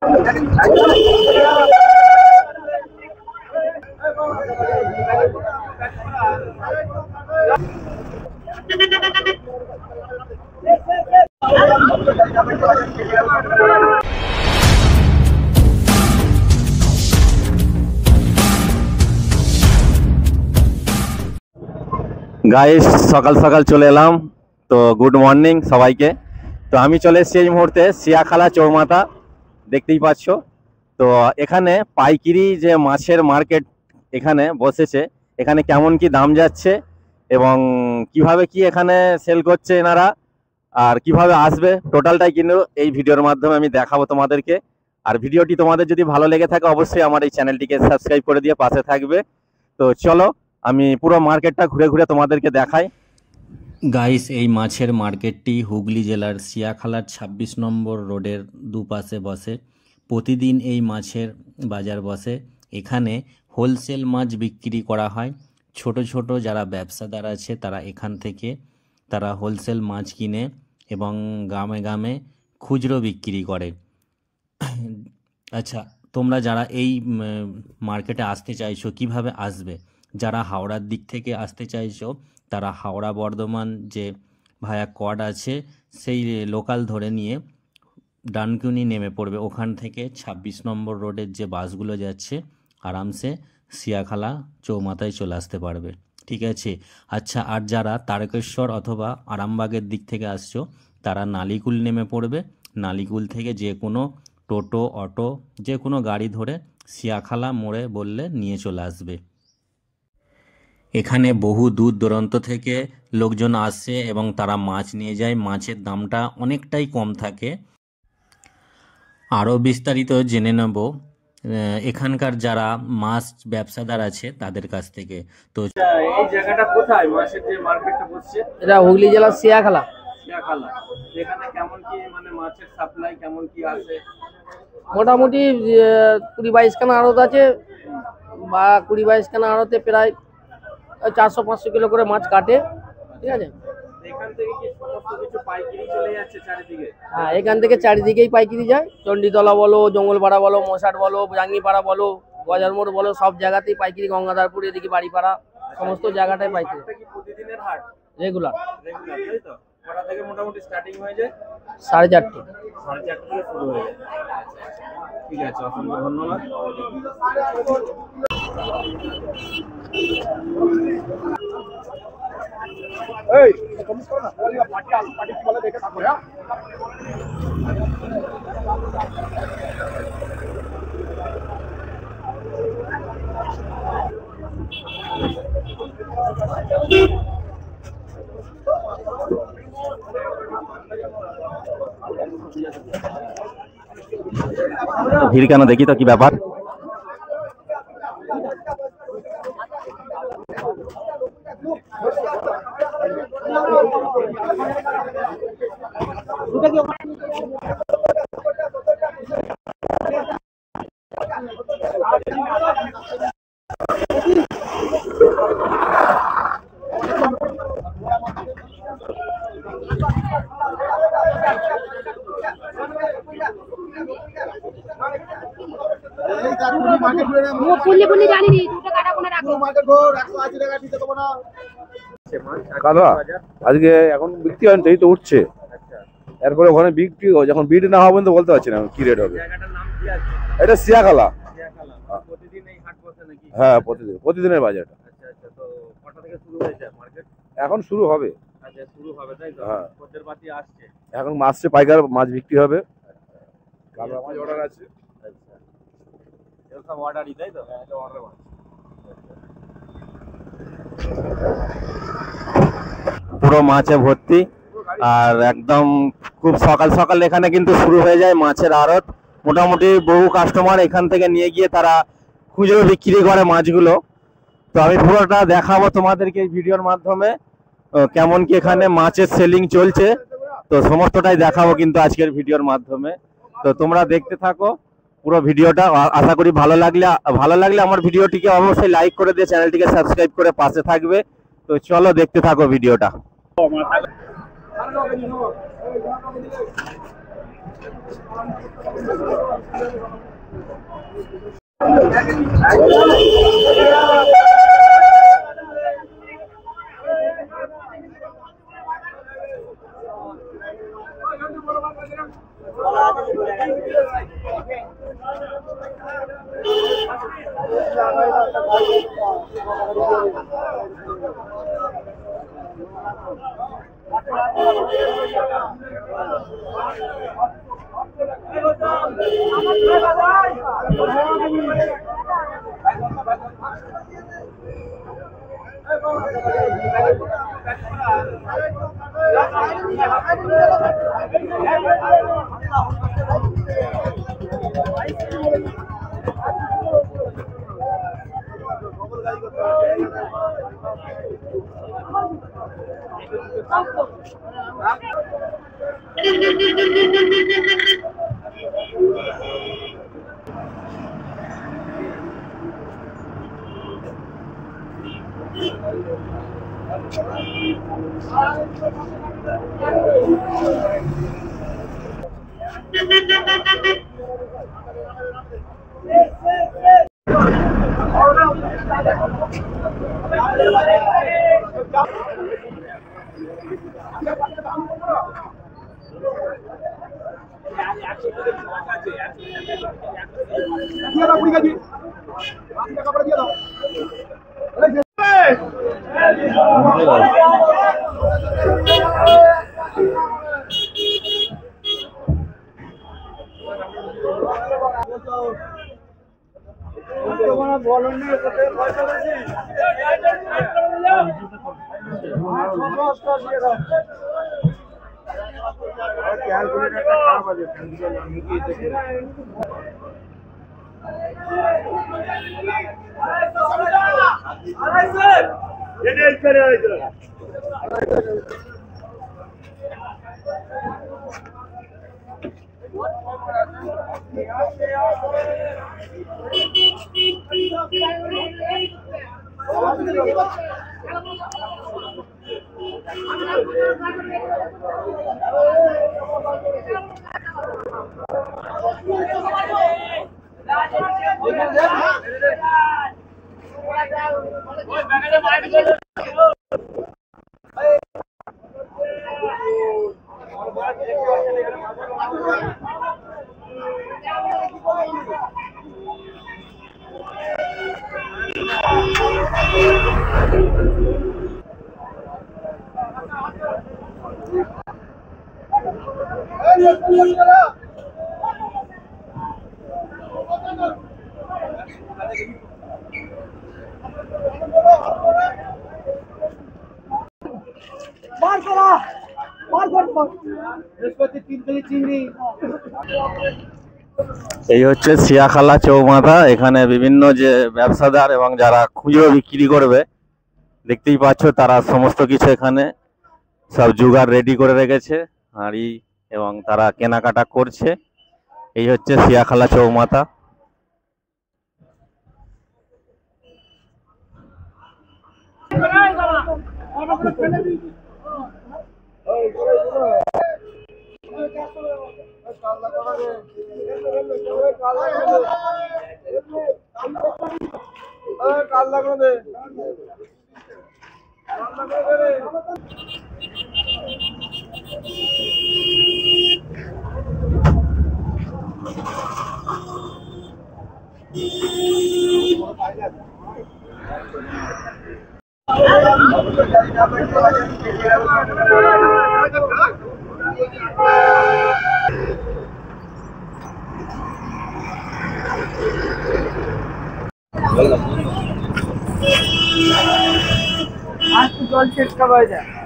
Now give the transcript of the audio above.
Guys সকাল সকাল চলে এলাম। তো গুড মর্নিং সবাইকে। তো আমি চলে এসেছি এই মুহূর্তে সিয়াখালা চৌমাথা, দেখতেই পাচ্ছ। তো এখানে পাইকারি যে মাছের মার্কেট এখানে বসেছে, এখানে কেমন কি দাম যাচ্ছে এবং কিভাবে কি এখানে সেল করছে এনারা আর কিভাবে আসবে, টোটালটাই কিন্তু এই ভিডিওর মাধ্যমে আমি দেখাবো তোমাদেরকে। আর ভিডিওটি তোমাদের যদি ভালো লেগে থাকে অবশ্যই আমার এই চ্যানেলটিকে সাবস্ক্রাইব করে দিয়ে পাশে থাকবে। তো চলো আমি পুরো মার্কেটটা ঘুরে ঘুরে তোমাদেরকে দেখাই। গাইস, এই মাছের মার্কেটটি হুগলি জেলার সিয়াখালার ২৬ নম্বর রোডের দুপাশে বসে। প্রতিদিন এই মাছের বাজার বসে। এখানে হোলসেল মাছ বিক্রি করা হয়। ছোট ছোট যারা ব্যবসাদার আছে তারা এখান থেকে তারা হোলসেল মাছ কিনে এবং গ্রামে গ্রামে খুচরো বিক্রি করে। আচ্ছা, তোমরা যারা এই মার্কেটে আসতে চাইছো কিভাবে আসবে? যারা হাওড়ার দিক থেকে আসতে চাইছো তারা হাওড়া বর্ধমান যে ভায়া কড আছে সেই লোকাল ধরে নিয়ে ডানকুনি নেমে পড়বে। ওখান থেকে ২৬ নম্বর রোডের যে বাসগুলো যাচ্ছে আরামসে সিয়াখালা চৌমাথায় চলে আসতে পারবে, ঠিক আছে? আচ্ছা, আর যারা তারকেশ্বর অথবা আরামবাগের দিক থেকে আসছো তারা নালিকুল নেমে পড়বে। নালিকুল থেকে যে কোনো টোটো অটো যে কোনো গাড়ি ধরে সিয়াখালা মোড়ে বললে নিয়ে চলে আসবে। এখানে বহু দূর দূরান্ত থেকে লোকজন আসে এবং তারা মাছ নিয়ে যায়। মাছের দামটা অনেকটাই কম থাকে। আরও বিস্তারিত জেনে নেব এখানকার যারা মাছ ব্যবসাদার আছে তাদের কাছ থেকে। তো এই জায়গাটা কোথায় মাছের যে মার্কেটটা বসছে? এটা হুগলি জেলার সিয়াখালা। সিয়াখালা এখানে কেমন কি মানে মাছের সাপ্লাই কেমন কি আছে? মোটামুটি ২০-২২ খানা আড়ত আছে, বা ২০-২২ খানা আড়তে প্রায় ৪০০-৫০০ কিলো করে মাছ কাটে, ঠিক আছে? এখান থেকে কি সমস্ত কিছু পাইকারি চলে যাচ্ছে চারিদিকে? হ্যাঁ, এখান থেকে চারিদিকেই পাইকারি যায়। চণ্ডীতলা বলো, জঙ্গলপাড়া বলো, মশাট বলো, জাঙ্গিপাড়া বলো, বাজার মোড় বলো, সব জায়গাতেই পাইকারি। গঙ্গাধারপুর এদিকে বাড়িপাড়া সমস্ত জায়গাটাই পাইকারি। প্রতিদিনের হাট রেগুলার। তাই তো? কটা থেকে মোটামুটি স্টার্টিং হয়ে যায়? ৪:৩০। ৪:৩০ থেকে শুরু হয়ে যায়। ঠিক আছে, অসংখ্য ধন্যবাদ। ভিড় কেন দেখি তো কি ব্যাপার? আজকে এখন বিক্রি হয়নি, এই তো উঠছে। এরপরে ওখানে বিক্রি যখন বিক্রি না হবে তো বলতে পারছি না কি রেট হবে। এটা সিয়াখালা। হ্যাঁ, প্রতিদিনের বাজার। এখন শুরু হবে। হ্যাঁ, এখন মাসে পাইকার মাছ বিক্রি হবে। অর্ডার আছে। পুরো মাছে ভর্তি আর একদম খুব সকাল সকাল এখানে কিন্তু শুরু হয়ে যায় মাছের আড়ত। মোটামুটি বহু কাস্টমার এখান থেকে নিয়ে গিয়ে তারা খুচরো বিক্রি করে মাছগুলো। তো আমি পুরোটা দেখাবো তোমাদেরকে এই ভিডিওর মাধ্যমে কেমন কি এখানে মাছের সেলিং চলছে। তো সমস্তটাই দেখাবো কিন্তু আজকের ভিডিওর মাধ্যমে। তো তোমরা দেখতে থাকো পুরো ভিডিওটা। আশা করি ভালো লাগলে আমার ভিডিওটিকে অবশ্যই লাইক করে দিয়ে চ্যানেলটিকে সাবস্ক্রাইব করে পাশে থাকবে। তো চলো দেখতে থাকো ভিডিওটা। এই হচ্ছে সিয়াখালা চৌমাথা। এখানে বিভিন্ন যে ব্যবসাদার এবং যারা খুচরো বিক্রি করবে দেখতেই পাচ্ছ, তারা সমস্ত কিছু এখানে সব জোগাড় রেডি করে রেখেছে হাঁড়ি, এবং তারা কেনাকাটা করছে। এই হচ্ছে সিয়াখালা চৌমাথা। জল শেষ খাওয়া যায়।